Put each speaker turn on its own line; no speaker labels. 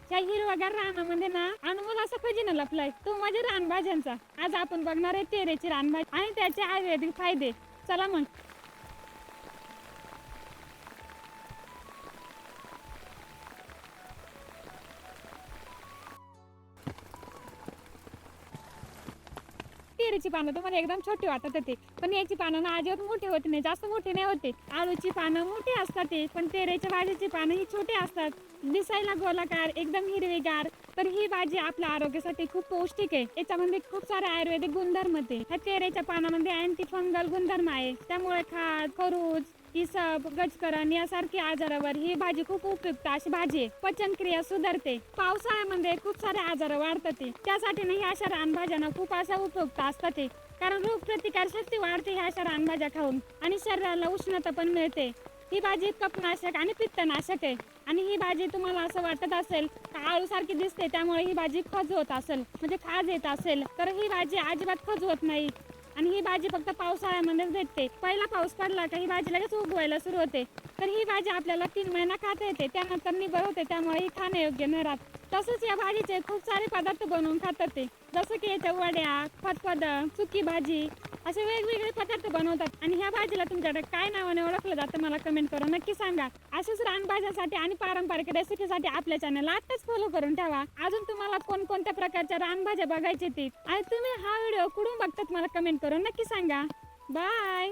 त्या हिरवागार रानामध्ये ना अनमोल असा खजिना लपलाय, तो म्हणजे रानभाज्यांचा. आज आपण बघणार आहे तेरेची रानभाजी आणि त्याचे आयुर्वेदिक फायदे. चला मग. तेरेची पानं तुम्हाला एकदम छोटी वाटत होते, पण याची पानं ना अजिबात मोठी होते नाही, जास्त मोठी नाही होते. आळूची पानं मोठी असतात ते, पण तेरेच्या भाजीची पानं ही छोटी असतात, दिसायला गोलाकार, एकदम हिरवीगार. तर ही भाजी आपल्या आरोग्यासाठी खूप पौष्टिक आहे. याच्यामध्ये खूप सारे आयुर्वेदिक गुणधर्म आहेत. ह्या तेरेच्या पानामध्ये अँटी फंगल गुणधर्म आहे, त्यामुळे खाज, खरूज, इसब, गजकरण यासारखी आजारावर ही भाजी खूप उपयुक्त अशी भाजी आहे. पचनक्रिया सुधारते. पावसाळ्यामध्ये खूप सारे आजार वाढतात, त्यासाठी नाही अशा रानभाज्यांना खूप अशा उपयुक्त असतात, कारण रोगप्रतिकार शक्ती वाढते ह्या अशा रानभाज्या खाऊन आणि शरीराला उष्णता पण मिळते. ही भाजी कफनाशक आणि पित्तनाशक आहे. आणि ही भाजी तुम्हाला असं वाटत असेल आळू सारखी दिसते, त्यामुळे ही भाजी खजवत असेल, म्हणजे खाज येत असेल, तर ही भाजी अजिबात खजवत नाही. आणि ही भाजी फक्त पावसाळ्यामध्येच भेटते. पहिला पाऊस पडला का ही भाजी लगेच उगवायला सुरू होते. तर ही भाजी आपल्याला 3 महिना खाता येते, त्यानंतर निबर होते, त्यामुळे ही खाण्यायोग्य नाही राहत. तसंच या भाजीचे खूप सारे पदार्थ बनवून खातात ते, जसं की याच्या वड्या, फतफद, सुकी भाजी, असे वेगवेगळे पदार्थ बनवतात. आणि ह्या भाजीला तुमच्याकडे काय नावाने ओळखलं जातं मला कमेंट करून नक्की सांगा. अशाच रानभाज्यासाठी आणि पारंपरिक रेसिपीसाठी आपल्या चॅनलला आत्ताच फॉलो करून ठेवा. अजून तुम्हाला कोणकोणत्या प्रकारच्या रानभाज्या बघायची ती आणि तुम्ही हा व्हिडिओ कुठून बघतात मला कमेंट करून नक्की सांगा. बाय.